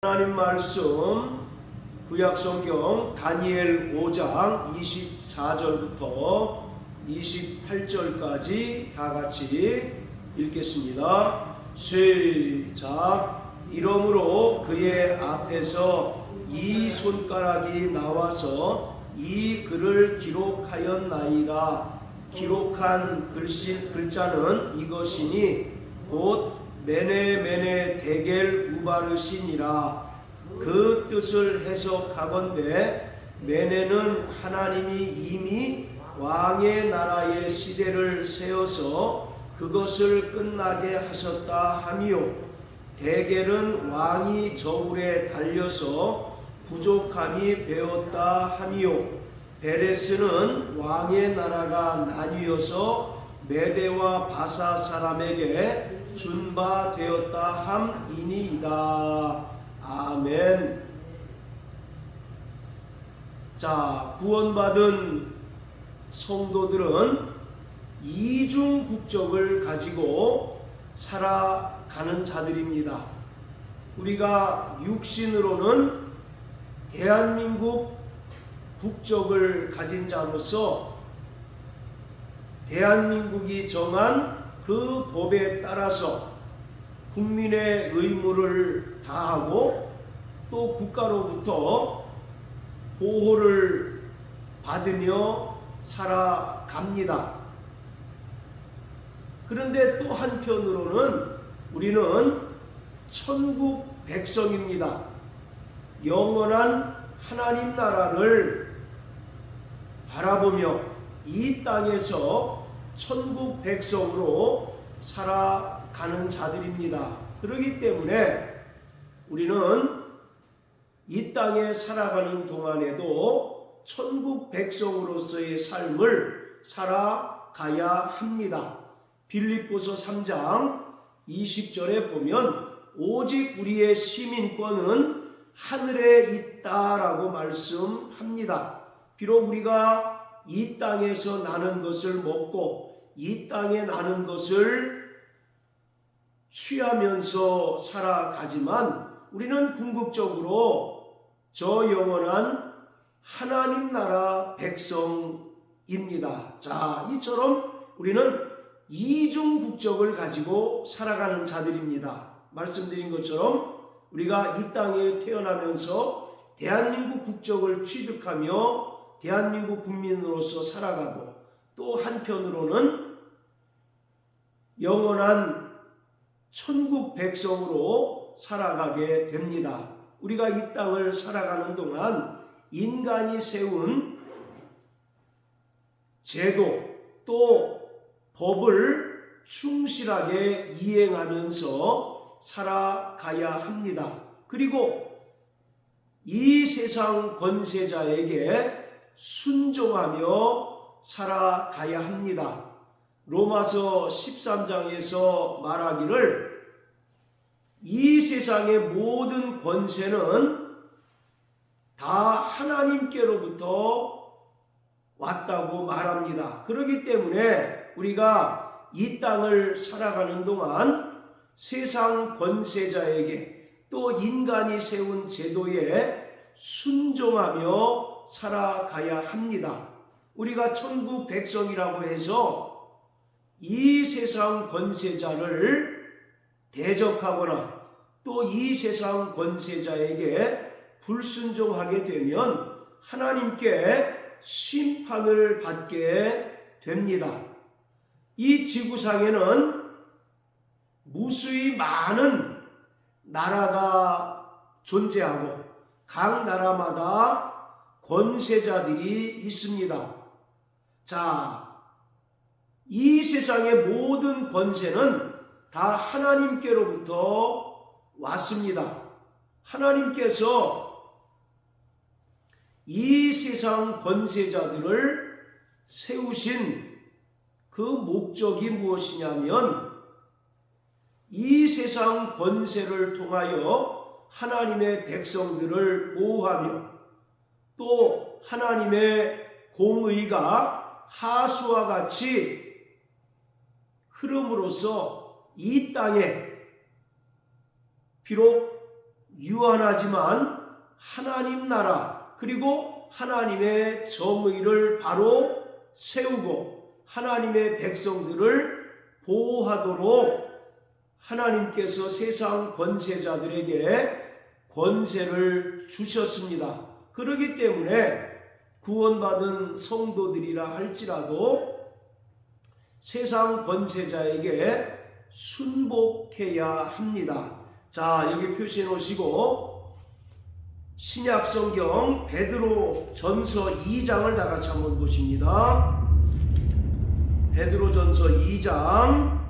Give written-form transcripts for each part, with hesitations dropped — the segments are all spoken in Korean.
하나님 말씀 구약성경 다니엘 5장 24절부터 28절까지 다같이 읽겠습니다. 시작. 이러므로 그의 앞에서 이 손가락이 나와서 이 글을 기록하였나이다. 기록한 글자는 이것이니 곧 메네 데겔 우바르시니라. 그 뜻을 해석하건대 메네는 하나님이 이미 왕의 나라의 시대를 세워서 그것을 끝나게 하셨다 하미요, 데겔은 왕이 저울에 달려서 부족함이 배었다 하미요, 베레스는 왕의 나라가 나뉘어서 메대와 바사 사람에게 준 바 되었다 함이니이다. 아멘. 자, 구원받은 성도들은 이중 국적을 가지고 살아가는 자들입니다. 우리가 육신으로는 대한민국 국적을 가진 자로서 대한민국이 정한 그 법에 따라서 국민의 의무를 다하고 또 국가로부터 보호를 받으며 살아갑니다. 그런데 또 한편으로는 우리는 천국 백성입니다. 영원한 하나님 나라를 바라보며 이 땅에서 천국 백성으로 살아가는 자들입니다. 그렇기 때문에 우리는 이 땅에 살아가는 동안에도 천국 백성으로서의 삶을 살아가야 합니다. 빌립보서 3장 20절에 보면 오직 우리의 시민권은 하늘에 있다라고 말씀합니다. 비록 우리가 이 땅에서 나는 것을 먹고 이 땅에 나는 것을 취하면서 살아가지만 우리는 궁극적으로 저 영원한 하나님 나라 백성입니다. 자, 이처럼 우리는 이중 국적을 가지고 살아가는 자들입니다. 말씀드린 것처럼 우리가 이 땅에 태어나면서 대한민국 국적을 취득하며 대한민국 국민으로서 살아가고 또 한편으로는 영원한 천국 백성으로 살아가게 됩니다. 우리가 이 땅을 살아가는 동안 인간이 세운 제도 또 법을 충실하게 이행하면서 살아가야 합니다. 그리고 이 세상 권세자에게 순종하며 살아가야 합니다. 로마서 13장에서 말하기를 이 세상의 모든 권세는 다 하나님께로부터 왔다고 말합니다. 그렇기 때문에 우리가 이 땅을 살아가는 동안 세상 권세자에게 또 인간이 세운 제도에 순종하며 살아가야 합니다. 우리가 천국 백성이라고 해서 이 세상 권세자를 대적하거나 또 이 세상 권세자에게 불순종하게 되면 하나님께 심판을 받게 됩니다. 이 지구상에는 무수히 많은 나라가 존재하고 각 나라마다 권세자들이 있습니다. 자, 이 세상의 모든 권세는 다 하나님께로부터 왔습니다. 하나님께서 이 세상 권세자들을 세우신 그 목적이 무엇이냐면 이 세상 권세를 통하여 하나님의 백성들을 보호하며 또 하나님의 공의가 하수와 같이 흐름으로써 이 땅에 비록 유한하지만 하나님 나라 그리고 하나님의 정의를 바로 세우고 하나님의 백성들을 보호하도록 하나님께서 세상 권세자들에게 권세를 주셨습니다. 그렇기 때문에 구원받은 성도들이라 할지라도 세상 권세자에게 순복해야 합니다. 자, 여기 표시해 놓으시고 신약 성경 베드로 전서 2장을 다 같이 한번 보십니다. 베드로 전서 2장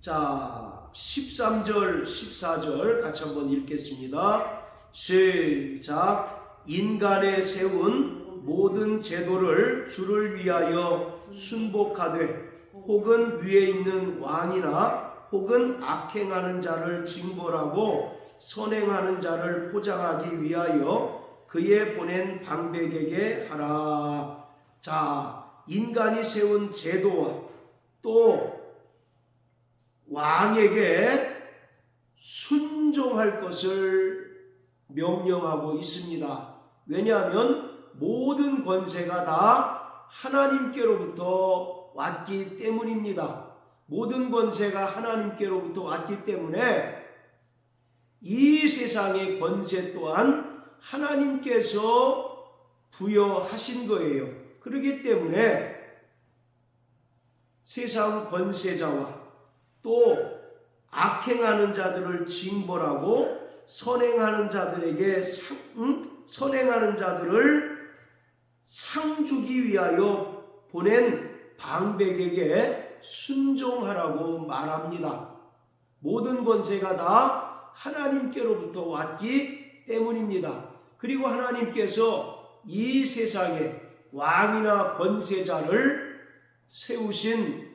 자, 13절, 14절 같이 한번 읽겠습니다. 시작. 인간의 세운 모든 제도를 주를 위하여 순복하되 혹은 위에 있는 왕이나 혹은 악행하는 자를 징벌하고 선행하는 자를 포장하기 위하여 그의 보낸 방백에게 하라. 자, 인간이 세운 제도와 또 왕에게 순종할 것을 명령하고 있습니다. 왜냐하면 모든 권세가 다 하나님께로부터 왔기 때문입니다. 모든 권세가 하나님께로부터 왔기 때문에 이 세상의 권세 또한 하나님께서 부여하신 거예요. 그렇기 때문에 세상 권세자와 또 악행하는 자들을 징벌하고 선행하는 자들에게 선행하는 자들을 상 주기 위하여 보낸 방백에게 순종하라고 말합니다. 모든 권세가 다 하나님께로부터 왔기 때문입니다. 그리고 하나님께서 이 세상에 왕이나 권세자를 세우신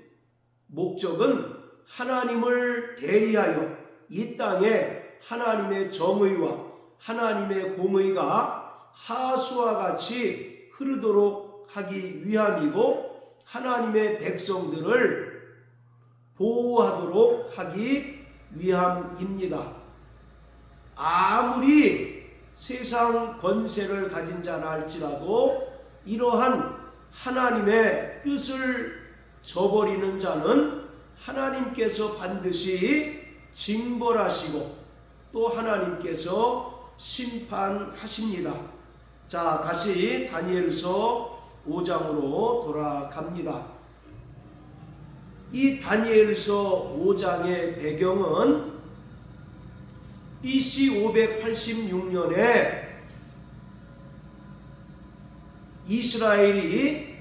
목적은 하나님을 대리하여 이 땅에 하나님의 정의와 하나님의 공의가 하수와 같이 흐르도록 하기 위함이고 하나님의 백성들을 보호하도록 하기 위함입니다. 아무리 세상 권세를 가진 자라 할지라도 이러한 하나님의 뜻을 저버리는 자는 하나님께서 반드시 징벌하시고 또 하나님께서 심판하십니다. 자, 다시 다니엘서 5장으로 돌아갑니다. 이 다니엘서 5장의 배경은 BC 586년에 이스라엘이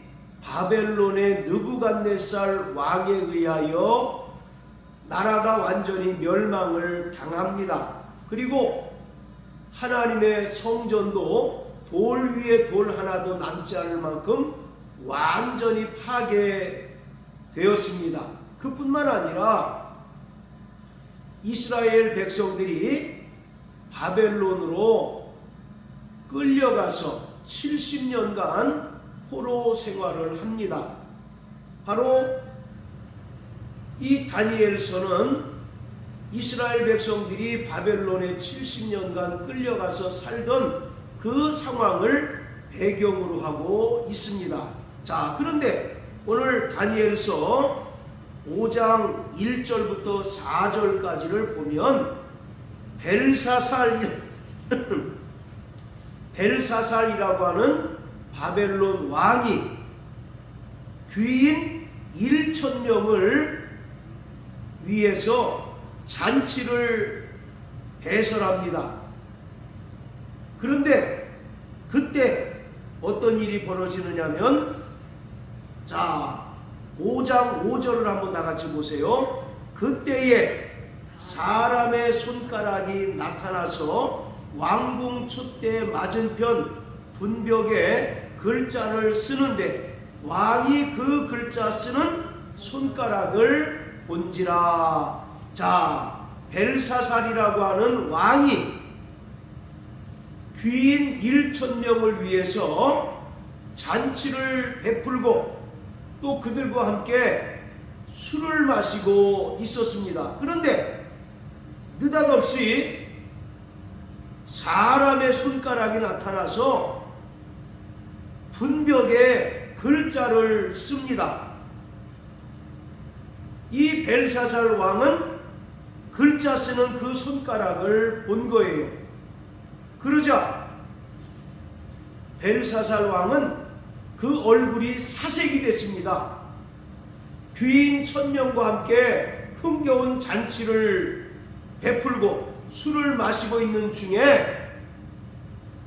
바벨론의 느부갓네살 왕에 의하여 나라가 완전히 멸망을 당합니다. 그리고 하나님의 성전도 돌 위에 돌 하나도 남지 않을 만큼 완전히 파괴되었습니다. 그뿐만 아니라 이스라엘 백성들이 바벨론으로 끌려가서 70년간 포로 생활을 합니다. 바로 이 다니엘서는 이스라엘 백성들이 바벨론에 70년간 끌려가서 살던 그 상황을 배경으로 하고 있습니다. 자, 그런데 오늘 다니엘서 5장 1절부터 4절까지를 보면 벨사살이라고 하는 바벨론 왕이 귀인 1,000명을 위해서 잔치를 배설합니다. 그런데 그때 어떤 일이 벌어지느냐면, 자, 5장 5절을 한번 다 같이 보세요. 그때에 사람의 손가락이 나타나서 왕궁 촛대 맞은편 분벽에 글자를 쓰는데 왕이 그 글자 쓰는 손가락을 본지라. 자, 벨사살이라고 하는 왕이 귀인 1,000명을 위해서 잔치를 베풀고 또 그들과 함께 술을 마시고 있었습니다. 그런데 느닷없이 사람의 손가락이 나타나서 분벽에 글자를 씁니다. 이 벨사살 왕은 글자 쓰는 그 손가락을 본 거예요. 그러자 벨사살 왕은 그 얼굴이 사색이 됐습니다. 귀인 1000명과 함께 흥겨운 잔치를 베풀고 술을 마시고 있는 중에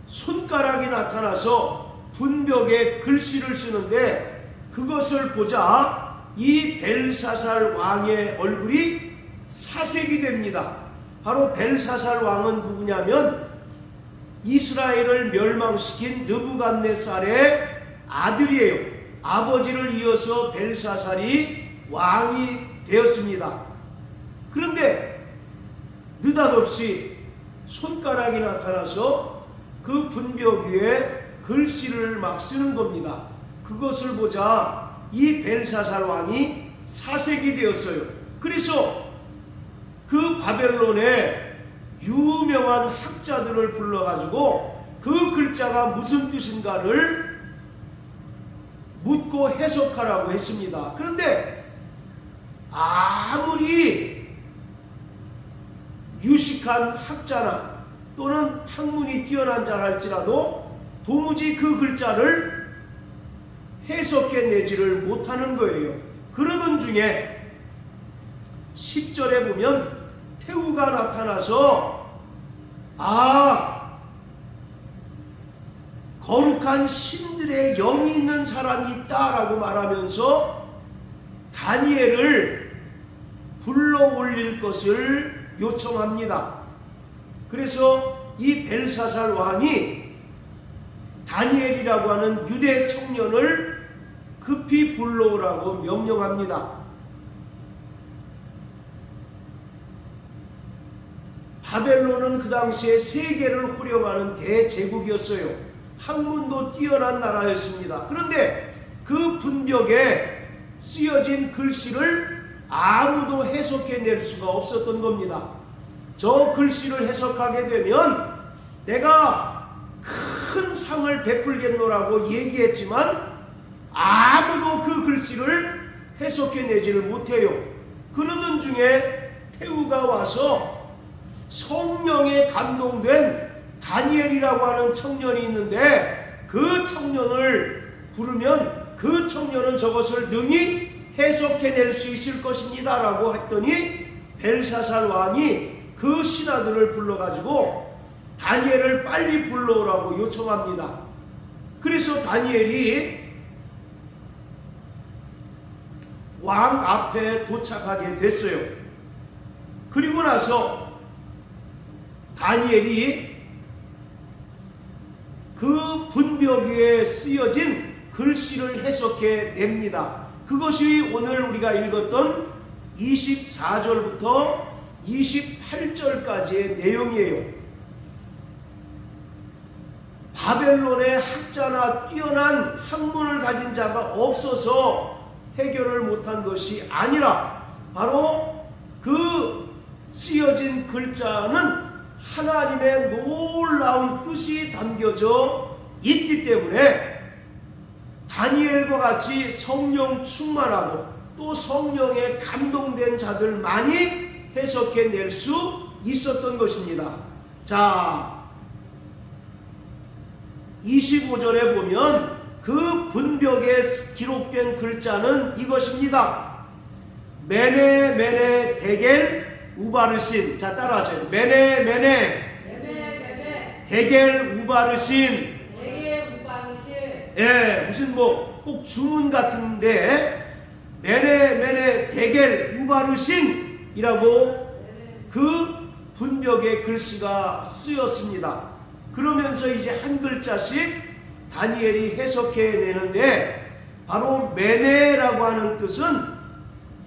손가락이 나타나서 분벽에 글씨를 쓰는데, 그것을 보자 이 벨사살 왕의 얼굴이 사색이 됩니다. 바로 벨사살 왕은 누구냐면 이스라엘을 멸망시킨 느부갓네살의 아들이에요. 아버지를 이어서 벨사살이 왕이 되었습니다. 그런데 느닷없이 손가락이 나타나서 그 분벽 위에 글씨를 막 쓰는 겁니다. 그것을 보자 이 벨사살 왕이 사색이 되었어요. 그래서 그 바벨론의 유명한 학자들을 불러가지고 그 글자가 무슨 뜻인가를 묻고 해석하라고 했습니다. 그런데 아무리 유식한 학자나 또는 학문이 뛰어난 자랄지라도 도무지 그 글자를 해석해내지를 못하는 거예요. 그러던 중에 10절에 보면 태우가 나타나서 거룩한 신들의 영이 있는 사람이 있다라고 말하면서 다니엘을 불러 올릴 것을 요청합니다. 그래서 이 벨사살 왕이 다니엘이라고 하는 유대 청년을 급히 불러오라고 명령합니다. 바벨론은 그 당시에 세계를 호령하는 대제국이었어요. 학문도 뛰어난 나라였습니다. 그런데 그 분벽에 쓰여진 글씨를 아무도 해석해낼 수가 없었던 겁니다. 저 글씨를 해석하게 되면 내가 큰 상을 베풀겠노라고 얘기했지만 아무도 그 글씨를 해석해내지를 못해요. 그러던 중에 태우가 와서 성령에 감동된 다니엘이라고 하는 청년이 있는데 그 청년을 부르면 그 청년은 저것을 능히 해석해낼 수 있을 것입니다 라고 했더니 벨사살 왕이 그 신하들을 불러가지고 다니엘을 빨리 불러오라고 요청합니다. 그래서 다니엘이 왕 앞에 도착하게 됐어요. 그리고 나서 다니엘이 그 분벽 위에 쓰여진 글씨를 해석해 냅니다. 그것이 오늘 우리가 읽었던 24절부터 28절까지의 내용이에요. 바벨론의 학자나 뛰어난 학문을 가진 자가 없어서 해결을 못한 것이 아니라 바로 그 쓰여진 글자는 하나님의 놀라운 뜻이 담겨져 있기 때문에 다니엘과 같이 성령 충만하고 또 성령에 감동된 자들만이 해석해낼 수 있었던 것입니다. 자, 25절에 보면 그 분벽에 기록된 글자는 이것입니다. 메네 메네 데겔 우바르신. 자, 따라하세요. 메네 메네 데겔 우바르신. 예, 무슨 꼭 주문 같은데 메네 메네 데겔 우바르신이라고 그 분벽에 글씨가 쓰였습니다. 그러면서 이제 한 글자씩 다니엘이 해석해내는데 바로 메네라고 하는 뜻은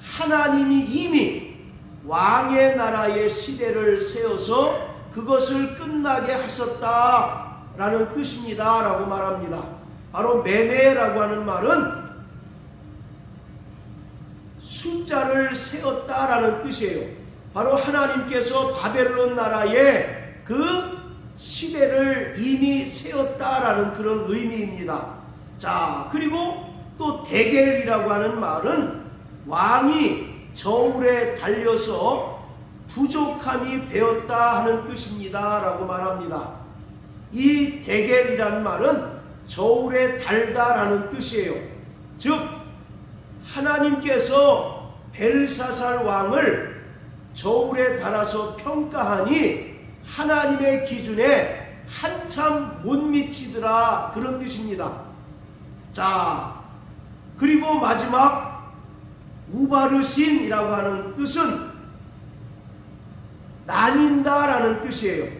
하나님이 이미 왕의 나라의 시대를 세워서 그것을 끝나게 하셨다라는 뜻입니다 라고 말합니다. 바로 메네라고 하는 말은 숫자를 세웠다라는 뜻이에요. 바로 하나님께서 바벨론 나라의 그 시대를 이미 세웠다라는 그런 의미입니다. 자, 그리고 또 데겔이라고 하는 말은 왕이 저울에 달려서 부족함이 배었다 하는 뜻입니다 라고 말합니다. 이 데겔이라는 말은 저울에 달다라는 뜻이에요. 즉 하나님께서 벨사살 왕을 저울에 달아서 평가하니 하나님의 기준에 한참 못 미치더라 그런 뜻입니다. 자, 그리고 마지막 우바르신이라고 하는 뜻은 나뉜다라는 뜻이에요.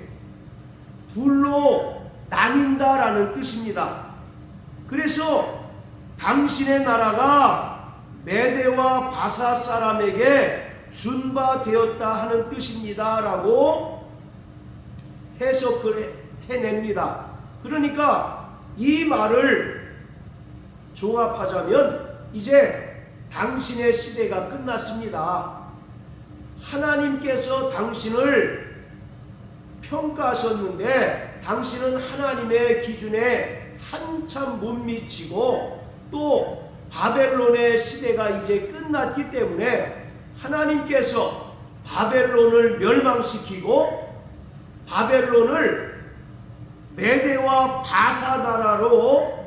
둘로 나뉜다라는 뜻입니다. 그래서 당신의 나라가 메대와 바사 사람에게 준바되었다 하는 뜻입니다 라고 해석을 해냅니다. 그러니까 이 말을 종합하자면 이제 당신의 시대가 끝났습니다. 하나님께서 당신을 평가하셨는데 당신은 하나님의 기준에 한참 못 미치고 또 바벨론의 시대가 이제 끝났기 때문에 하나님께서 바벨론을 멸망시키고 바벨론을 메대와 바사 나라로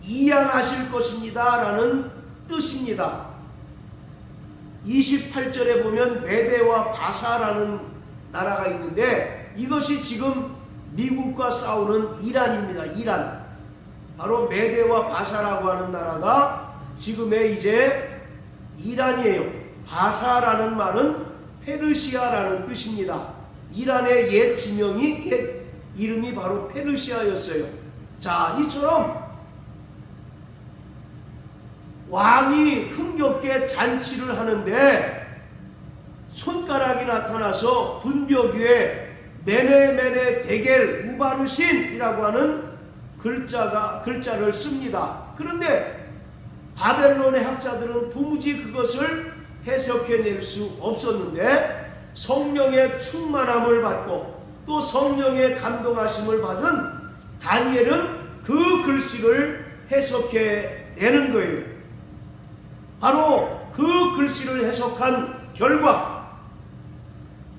이양하실 것입니다 라는 뜻입니다. 28절에 보면 메대와 바사라는 나라가 있는데 이것이 지금 미국과 싸우는 이란입니다. 이란. 바로 메대와 바사라고 하는 나라가 지금의 이제 이란이에요. 바사라는 말은 페르시아라는 뜻입니다. 이란의 옛 지명이 옛 이름이 바로 페르시아였어요. 자, 이처럼 왕이 흥겹게 잔치를 하는데 손가락이 나타나서 분벽 위에 메네메네 데겔 우바르신이라고 하는 글자를 씁니다. 그런데 바벨론의 학자들은 도무지 그것을 해석해낼 수 없었는데 성령의 충만함을 받고 또 성령의 감동하심을 받은 다니엘은 그 글씨를 해석해내는 거예요. 바로 그 글씨를 해석한 결과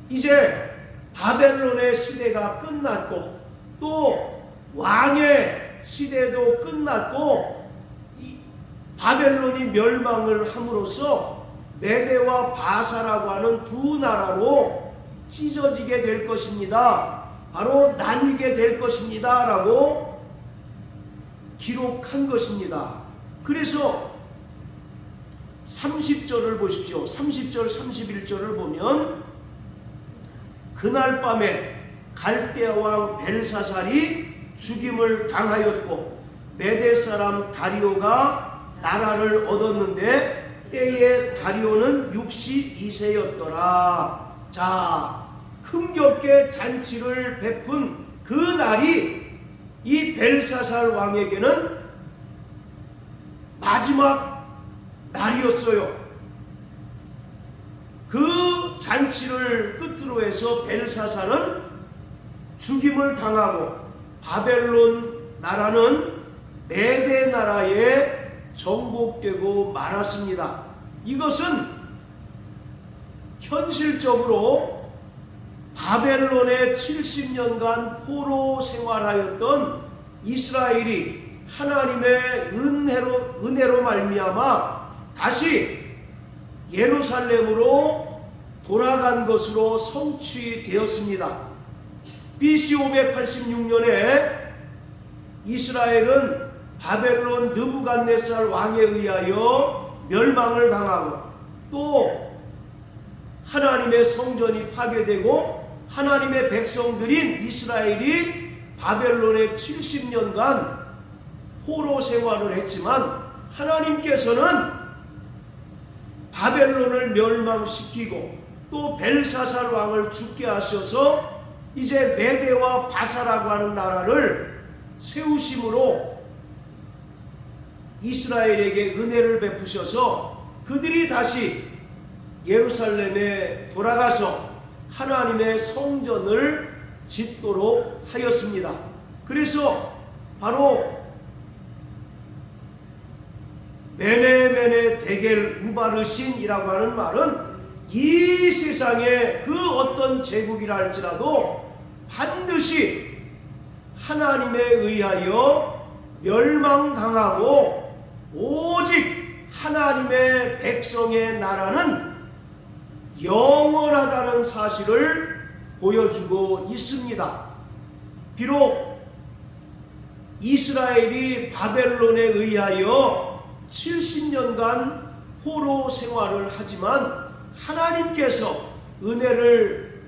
이제 바벨론의 시대가 끝났고 또 왕의 시대도 끝났고 바벨론이 멸망을 함으로써 메대와 바사라고 하는 두 나라로 찢어지게 될 것입니다. 바로 나뉘게 될 것입니다 라고 기록한 것입니다. 그래서 30절을 보십시오. 30절 31절을 보면 그날 밤에 갈대아 왕 벨사살이 죽임을 당하였고 메대 사람 다리오가 나라를 얻었는데 때에 다리오는 62세였더라. 자, 흥겹게 잔치를 베푼 그 날이 이 벨사살 왕에게는 마지막 날이었어요. 그 잔치를 끝으로 해서 벨사살은 죽임을 당하고 바벨론 나라는 메대 나라에 정복되고 말았습니다. 이것은 현실적으로 바벨론의 70년간 포로 생활하였던 이스라엘이 하나님의 은혜로 말미암아 다시 예루살렘으로 돌아간 것으로 성취되었습니다. BC 586년에 이스라엘은 바벨론 느부갓네살 왕에 의하여 멸망을 당하고 또 하나님의 성전이 파괴되고 하나님의 백성들인 이스라엘이 바벨론의 70년간 포로 생활을 했지만 하나님께서는 바벨론을 멸망시키고 또 벨사살 왕을 죽게 하셔서 이제 메대와 바사라고 하는 나라를 세우심으로 이스라엘에게 은혜를 베푸셔서 그들이 다시 예루살렘에 돌아가서 하나님의 성전을 짓도록 하였습니다. 그래서 바로 메네메네 데겔 우바르신이라고 하는 말은 이 세상의 그 어떤 제국이라 할지라도 반드시 하나님에 의하여 멸망당하고 오직 하나님의 백성의 나라는 영원하다는 사실을 보여주고 있습니다. 비록 이스라엘이 바벨론에 의하여 70년간 포로 생활을 하지만 하나님께서 은혜를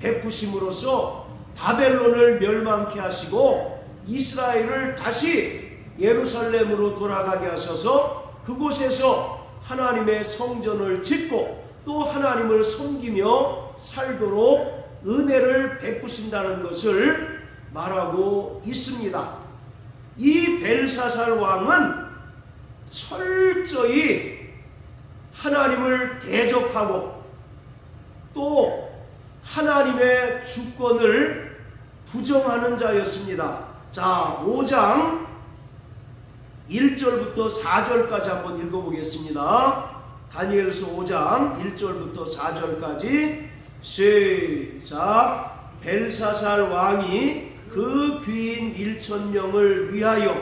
베푸심으로써 바벨론을 멸망케 하시고 이스라엘을 다시 예루살렘으로 돌아가게 하셔서 그곳에서 하나님의 성전을 짓고 또 하나님을 섬기며 살도록 은혜를 베푸신다는 것을 말하고 있습니다. 이 벨사살 왕은 철저히 하나님을 대적하고 또 하나님의 주권을 부정하는 자였습니다. 자, 5장 1절부터 4절까지 한번 읽어보겠습니다. 다니엘서 5장 1절부터 4절까지 시작. 벨사살 왕이 그 귀인 1,000명을 위하여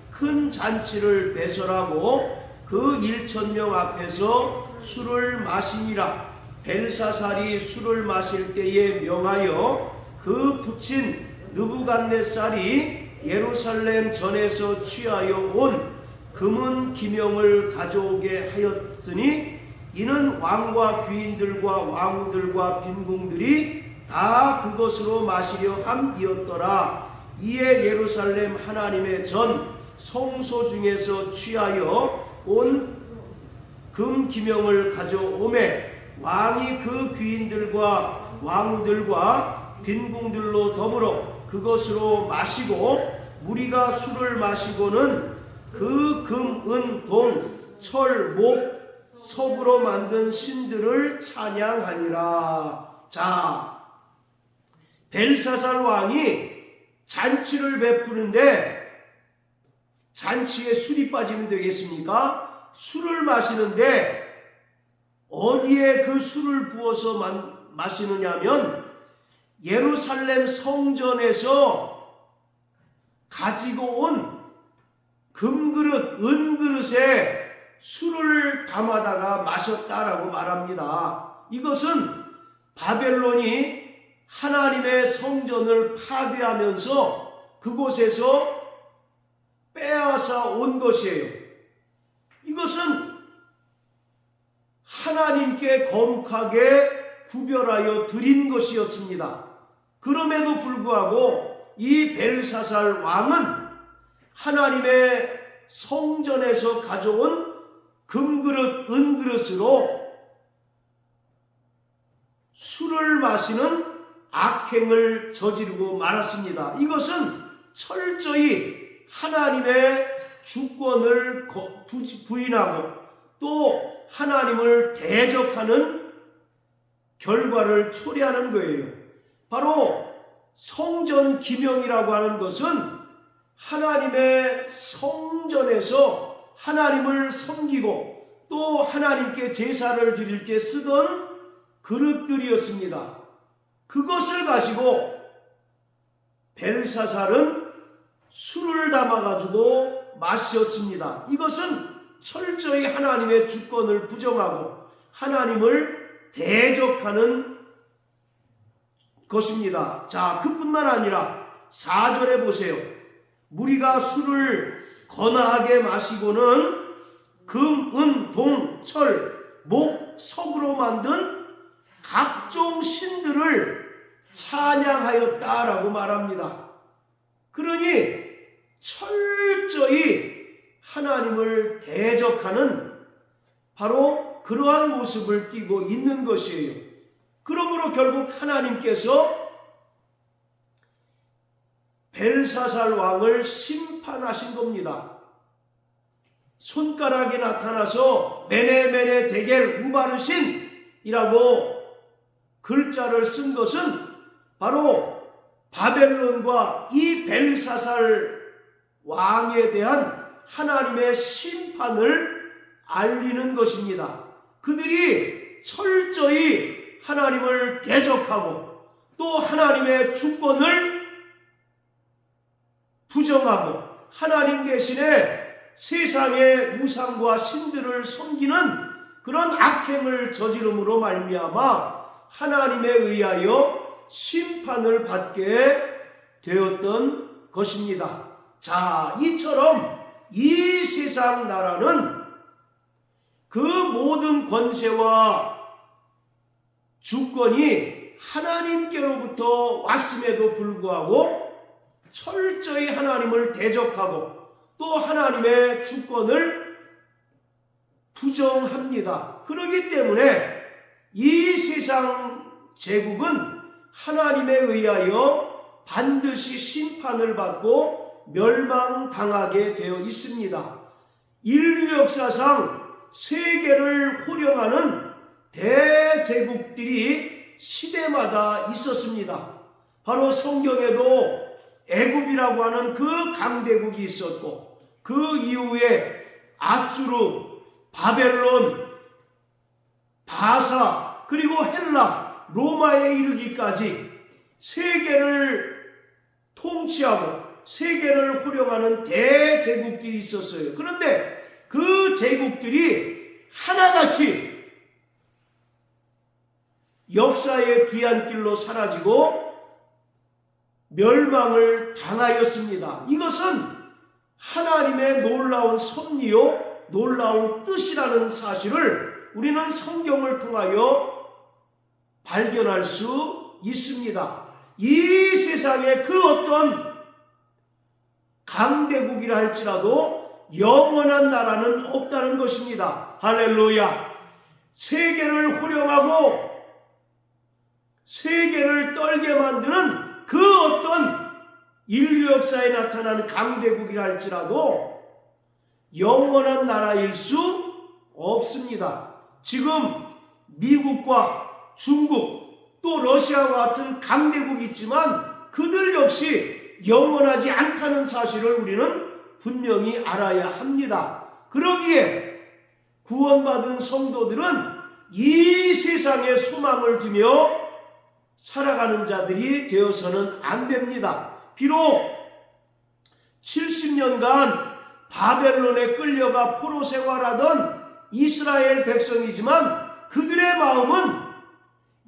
큰 잔치를 배설하고 그 1,000명 앞에서 술을 마시니라. 벨사살이 술을 마실 때에 명하여 그 붙인 느부갓네살이 예루살렘 전에서 취하여 온 금은 기명을 가져오게 하였으니 이는 왕과 귀인들과 왕후들과 빈궁들이 다 그것으로 마시려 함이었더라. 이에 예루살렘 하나님의 전 성소 중에서 취하여 온 금 기명을 가져오매 왕이 그 귀인들과 왕후들과 빈궁들로 더불어 그것으로 마시고 무리가 술을 마시고는 그 금, 은, 동, 철, 목, 석으로 만든 신들을 찬양하니라. 자, 벨사살 왕이 잔치를 베푸는데 잔치에 술이 빠지면 되겠습니까? 술을 마시는데 어디에 그 술을 부어서 마시느냐면 예루살렘 성전에서 가지고 온 금그릇, 은그릇에 술을 담아다가 마셨다라고 말합니다. 이것은 바벨론이 하나님의 성전을 파괴하면서 그곳에서 빼앗아 온 것이에요. 이것은 하나님께 거룩하게 구별하여 드린 것이었습니다. 그럼에도 불구하고 이 벨사살 왕은 하나님의 성전에서 가져온 금그릇, 은그릇으로 술을 마시는 악행을 저지르고 말았습니다. 이것은 철저히 하나님의 주권을 부인하고 또 하나님을 대적하는 결과를 초래하는 거예요. 바로 성전 기명이라고 하는 것은 하나님의 성전에서 하나님을 섬기고 또 하나님께 제사를 드릴 때 쓰던 그릇들이었습니다. 그것을 가지고 벨사살은 술을 담아가지고 마셨습니다. 이것은 철저히 하나님의 주권을 부정하고 하나님을 대적하는 것입니다. 자, 그뿐만 아니라 4절에 보세요. 무리가 술을 거나하게 마시고는 금, 은, 동, 철, 목, 석으로 만든 각종 신들을 찬양하였다라고 말합니다. 그러니 철저히 하나님을 대적하는 바로 그러한 모습을 띠고 있는 것이에요. 그러므로 결국 하나님께서 벨사살 왕을 심판하신 겁니다. 손가락이 나타나서 메네메네 데겔 우바르신이라고 글자를 쓴 것은 바로 바벨론과 이 벨사살 왕에 대한 하나님의 심판을 알리는 것입니다. 그들이 철저히 하나님을 대적하고 또 하나님의 주권을 부정하고 하나님 대신에 세상의 우상과 신들을 섬기는 그런 악행을 저지름으로 말미암아 하나님에 의하여 심판을 받게 되었던 것입니다. 자, 이처럼 이 세상 나라는 그 모든 권세와 주권이 하나님께로부터 왔음에도 불구하고 철저히 하나님을 대적하고 또 하나님의 주권을 부정합니다. 그렇기 때문에 이 세상 제국은 하나님에 의하여 반드시 심판을 받고 멸망당하게 되어 있습니다. 인류 역사상 세계를 호령하는 대제국들이 시대마다 있었습니다. 바로 성경에도 애굽이라고 하는 그 강대국이 있었고 그 이후에 아수르, 바벨론, 바사 그리고 헬라, 로마에 이르기까지 세계를 통치하고 세계를 호령하는 대제국들이 있었어요. 그런데 그 제국들이 하나같이 역사의 뒤안길로 사라지고 멸망을 당하였습니다. 이것은 하나님의 놀라운 섭리요 놀라운 뜻이라는 사실을 우리는 성경을 통하여 발견할 수 있습니다. 이 세상에 그 어떤 강대국이라 할지라도 영원한 나라는 없다는 것입니다. 할렐루야. 세계를 호령하고 세계를 떨게 만드는 그 어떤 인류 역사에 나타나는 강대국이라 할지라도 영원한 나라일 수 없습니다. 지금 미국과 중국 또 러시아와 같은 강대국이 있지만 그들 역시 영원하지 않다는 사실을 우리는 분명히 알아야 합니다. 그러기에 구원받은 성도들은 이 세상에 소망을 두며 살아가는 자들이 되어서는 안 됩니다. 비록 70년간 바벨론에 끌려가 포로 생활하던 이스라엘 백성이지만 그들의 마음은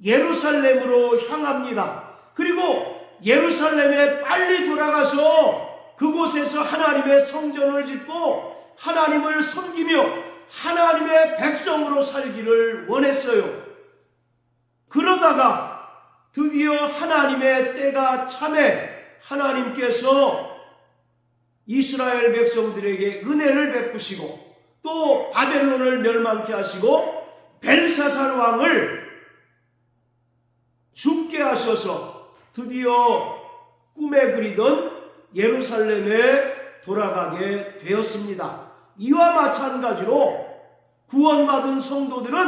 예루살렘으로 향합니다. 그리고 예루살렘에 빨리 돌아가서 그곳에서 하나님의 성전을 짓고 하나님을 섬기며 하나님의 백성으로 살기를 원했어요. 그러다가 드디어 하나님의 때가 참에 하나님께서 이스라엘 백성들에게 은혜를 베푸시고 또 바벨론을 멸망케 하시고 벨사살 왕을 죽게 하셔서 드디어 꿈에 그리던 예루살렘에 돌아가게 되었습니다. 이와 마찬가지로 구원받은 성도들은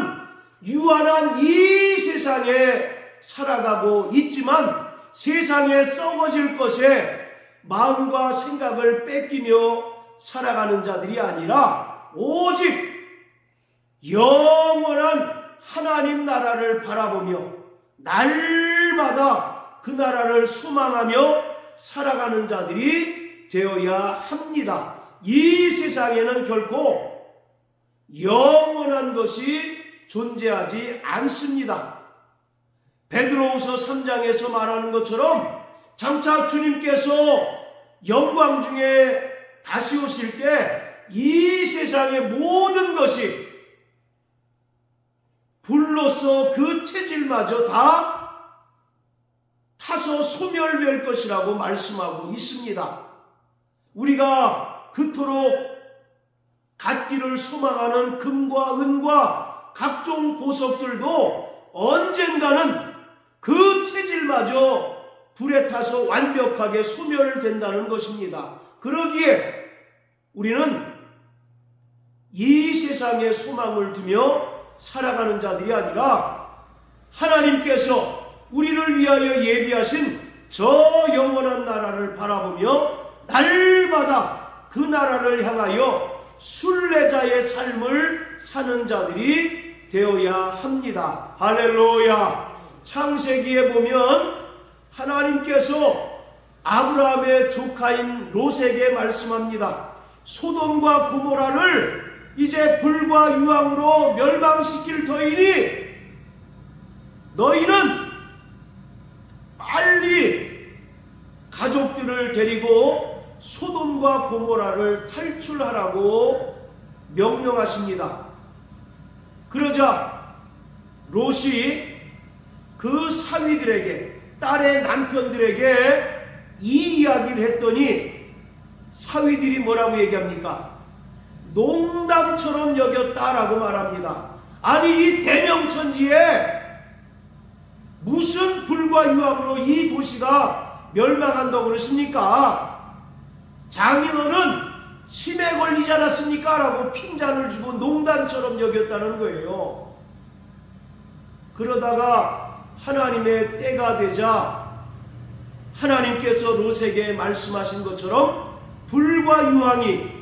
유한한 이 세상에 살아가고 있지만 세상에 썩어질 것에 마음과 생각을 뺏기며 살아가는 자들이 아니라 오직 영원한 하나님 나라를 바라보며 날마다 그 나라를 소망하며 살아가는 자들이 되어야 합니다. 이 세상에는 결코 영원한 것이 존재하지 않습니다. 베드로후서 3장에서 말하는 것처럼 장차 주님께서 영광 중에 다시 오실 때 이 세상의 모든 것이 불로서 그 체질마저 다 타서 소멸될 것이라고 말씀하고 있습니다. 우리가 그토록 갖기를 소망하는 금과 은과 각종 보석들도 언젠가는 그 체질마저 불에 타서 완벽하게 소멸된다는 것입니다. 그러기에 우리는 이 세상에 소망을 두며 살아가는 자들이 아니라 하나님께서 우리를 위하여 예비하신 저 영원한 나라를 바라보며 날마다 그 나라를 향하여 순례자의 삶을 사는 자들이 되어야 합니다. 할렐루야. 창세기에 보면 하나님께서 아브라함의 조카인 롯에게 말씀합니다. 소돔과 고모라를 이제 불과 유황으로 멸망시킬 터이니 너희는 빨리 가족들을 데리고 소돔과 고모라를 탈출하라고 명령하십니다. 그러자 롯이 그 사위들에게, 딸의 남편들에게 이 이야기를 했더니 사위들이 뭐라고 얘기합니까? 농담처럼 여겼다라고 말합니다. 아니, 이 대명천지에 무슨 불과 유황으로 이 도시가 멸망한다고 그러십니까? 장인어른 치매 걸리지 않았습니까? 라고 핀잔을 주고 농담처럼 여겼다는 거예요. 그러다가 하나님의 때가 되자 하나님께서 롯에게 말씀하신 것처럼 불과 유황이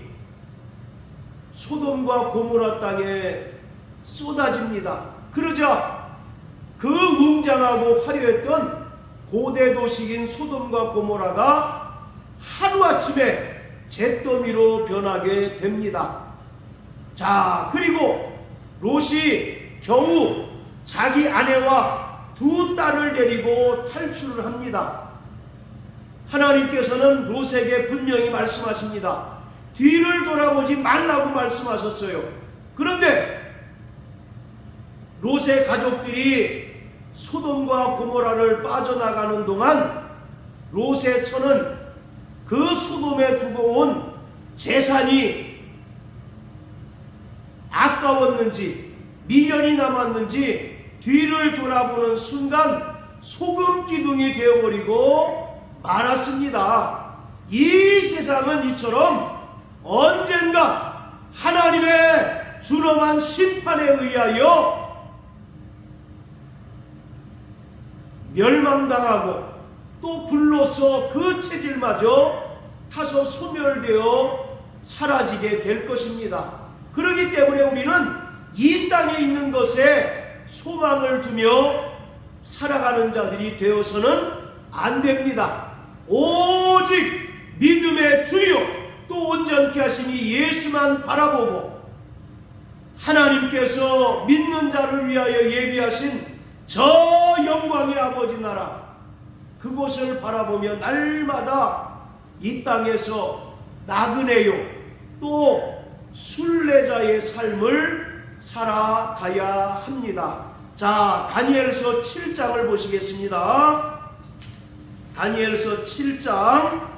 소돔과 고모라 땅에 쏟아집니다. 그러자 그 웅장하고 화려했던 고대 도시인 소돔과 고모라가 하루아침에 잿더미로 변하게 됩니다. 자, 그리고 롯이 겨우 자기 아내와 두 딸을 데리고 탈출을 합니다. 하나님께서는 롯에게 분명히 말씀하십니다. 뒤를 돌아보지 말라고 말씀하셨어요. 그런데 롯의 가족들이 소돔과 고모라를 빠져나가는 동안 롯의 처는 그 소돔에 두고 온 재산이 아까웠는지 미련이 남았는지 뒤를 돌아보는 순간 소금 기둥이 되어버리고 말았습니다. 이 세상은 이처럼 언젠가 하나님의 준엄한 심판에 의하여 멸망당하고 또 불로서 그 체질마저 타서 소멸되어 사라지게 될 것입니다. 그렇기 때문에 우리는 이 땅에 있는 것에 소망을 두며 살아가는 자들이 되어서는 안 됩니다. 오직 믿음의 주요 또 온전케 하시니 예수만 바라보고 하나님께서 믿는 자를 위하여 예비하신 저 영광의 아버지 나라, 그곳을 바라보며 날마다 이 땅에서 나그네요 또 순례자의 삶을 살아가야 합니다. 자, 다니엘서 7장을 보시겠습니다. 다니엘서 7장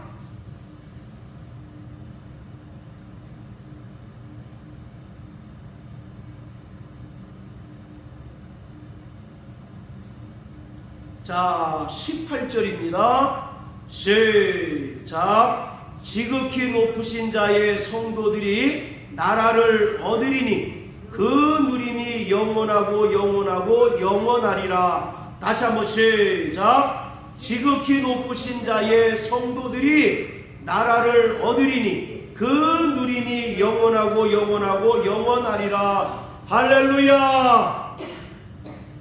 자, 18절입니다. 시작. 지극히 높으신 자의 성도들이 나라를 얻으리니 그 누림이 영원하고 영원하고 영원하리라. 다시 한번 시작. 지극히 높으신 자의 성도들이 나라를 얻으리니 그 누림이 영원하고 영원하고 영원하리라. 할렐루야.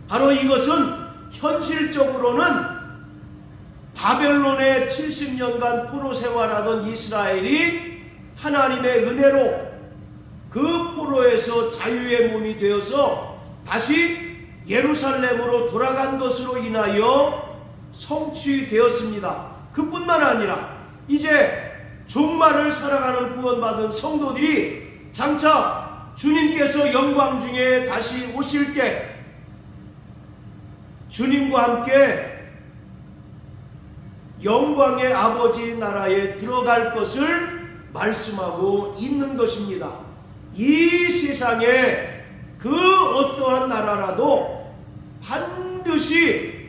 바로 이것은 현실적으로는 바벨론의 70년간 포로 생활하던 이스라엘이 하나님의 은혜로 그 포로에서 자유의 몸이 되어서 다시 예루살렘으로 돌아간 것으로 인하여 성취되었습니다. 그뿐만 아니라 이제 종말을 살아가는 구원받은 성도들이 장차 주님께서 영광 중에 다시 오실 때 주님과 함께 영광의 아버지 나라에 들어갈 것을 말씀하고 있는 것입니다. 이 세상에 그 어떠한 나라라도 반드시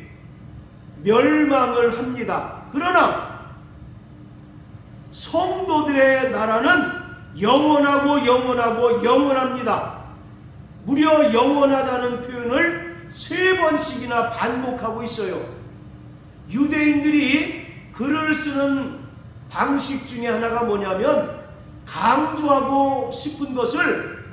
멸망을 합니다. 그러나 성도들의 나라는 영원하고 영원하고 영원합니다. 무려 영원하다는 표현을 3번씩이나 반복하고 있어요. 유대인들이 글을 쓰는 방식 중에 하나가 뭐냐면 강조하고 싶은 것을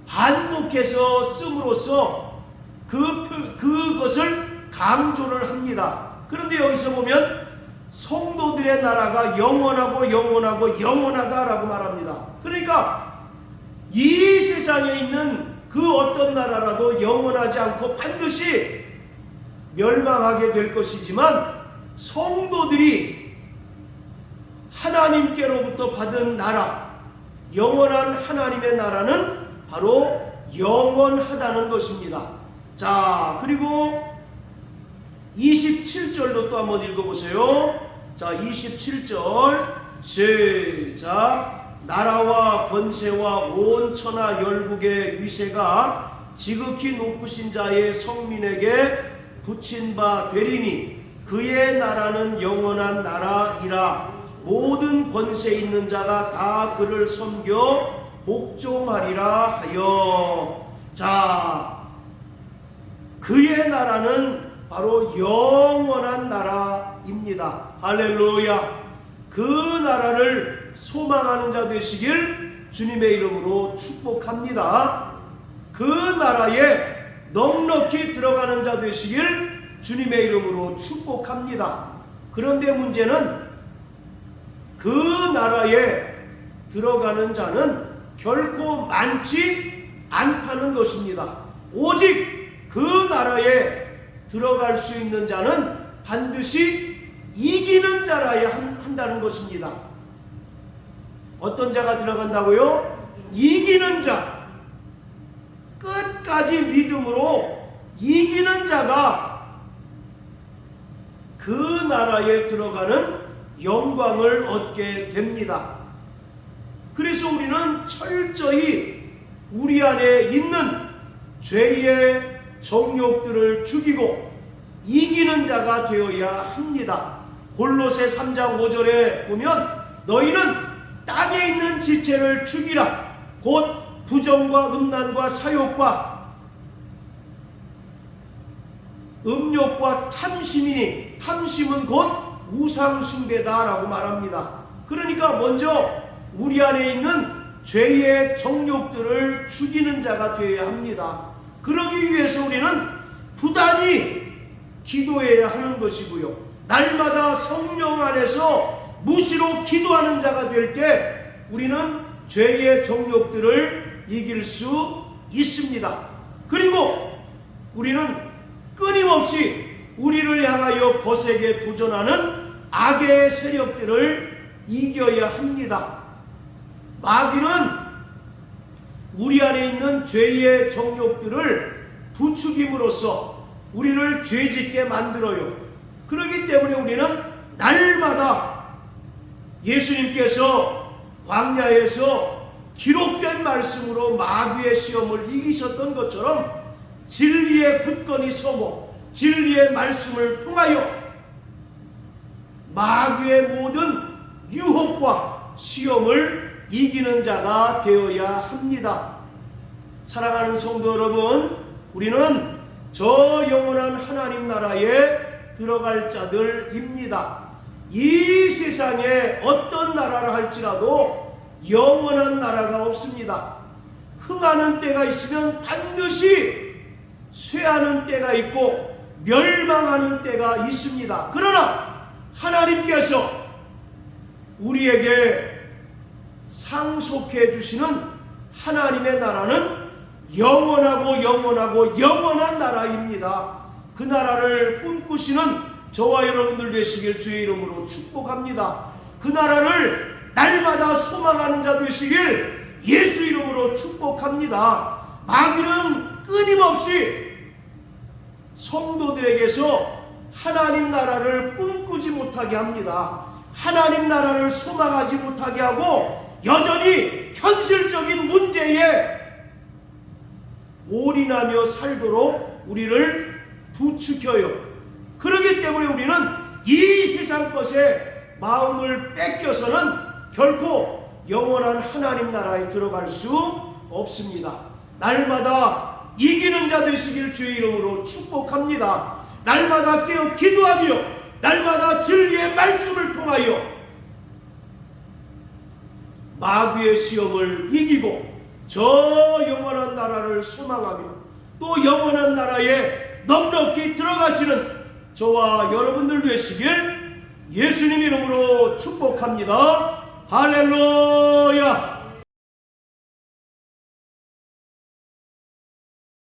반복해서 씀으로써 그것을 강조를 합니다. 그런데 여기서 보면 성도들의 나라가 영원하고 영원하고 영원하다라고 말합니다. 그러니까 이 세상에 있는 그 어떤 나라라도 영원하지 않고 반드시 멸망하게 될 것이지만 성도들이 하나님께로부터 받은 나라, 영원한 하나님의 나라는 바로 영원하다는 것입니다. 자, 그리고 27절도 또 한번 읽어보세요. 자, 27절 시작. 나라와 권세와 온 천하 열국의 위세가 지극히 높으신 자의 성민에게 붙인 바 되리니 그의 나라는 영원한 나라이라. 모든 권세 있는 자가 다 그를 섬겨 복종하리라 하여. 자, 그의 나라는 바로 영원한 나라입니다. 할렐루야. 그 나라를 소망하는 자 되시길 주님의 이름으로 축복합니다. 그 나라에 넉넉히 들어가는 자 되시길 주님의 이름으로 축복합니다. 그런데 문제는 그 나라에 들어가는 자는 결코 많지 않다는 것입니다. 오직 그 나라에 들어갈 수 있는 자는 반드시 이기는 자라야 한다는 것입니다. 어떤 자가 들어간다고요? 이기는 자. 끝까지 믿음으로 이기는 자가 그 나라에 들어가는 영광을 얻게 됩니다. 그래서 우리는 철저히 우리 안에 있는 죄의 정욕들을 죽이고 이기는 자가 되어야 합니다. 골로새 3장 5절에 보면 너희는 땅에 있는 지체를 죽이라. 곧 부정과 음란과 사욕과 음욕과 탐심이니 탐심은 곧 우상숭배다라고 말합니다. 그러니까 먼저 우리 안에 있는 죄의 정욕들을 죽이는 자가 되어야 합니다. 그러기 위해서 우리는 부단히 기도해야 하는 것이고요. 날마다 성령 안에서 무시로 기도하는 자가 될 때 우리는 죄의 정욕들을 이길 수 있습니다. 그리고 우리는 끊임없이 우리를 향하여 거세게 도전하는 악의 세력들을 이겨야 합니다. 마귀는 우리 안에 있는 죄의 정욕들을 부추김으로써 우리를 죄짓게 만들어요. 그렇기 때문에 우리는 날마다 예수님께서 광야에서 기록된 말씀으로 마귀의 시험을 이기셨던 것처럼 진리의 굳건히 서고 진리의 말씀을 통하여 마귀의 모든 유혹과 시험을 이기는 자가 되어야 합니다. 사랑하는 성도 여러분, 우리는 저 영원한 하나님 나라에 들어갈 자들입니다. 이 세상에 어떤 나라를 할지라도 영원한 나라가 없습니다. 흥하는 때가 있으면 반드시 쇠하는 때가 있고 멸망하는 때가 있습니다. 그러나 하나님께서 우리에게 상속해 주시는 하나님의 나라는 영원하고 영원하고 영원한 나라입니다. 그 나라를 꿈꾸시는 저와 여러분들 되시길 주의 이름으로 축복합니다. 그 나라를 날마다 소망하는 자 되시길 예수 이름으로 축복합니다. 마귀는 끊임없이 성도들에게서 하나님 나라를 꿈꾸지 못하게 합니다. 하나님 나라를 소망하지 못하게 하고 여전히 현실적인 문제에 올인하며 살도록 우리를 부추겨요. 그렇기 때문에 우리는 이 세상 것에 마음을 뺏겨서는 결코 영원한 하나님 나라에 들어갈 수 없습니다. 날마다 이기는 자 되시길 주의 이름으로 축복합니다. 날마다 깨어 기도하며 날마다 진리의 말씀을 통하여 마귀의 시험을 이기고 저 영원한 나라를 소망하며 또 영원한 나라에 넉넉히 들어가시는 저와 여러분들 되시길 예수님 이름으로 축복합니다. 할렐루야.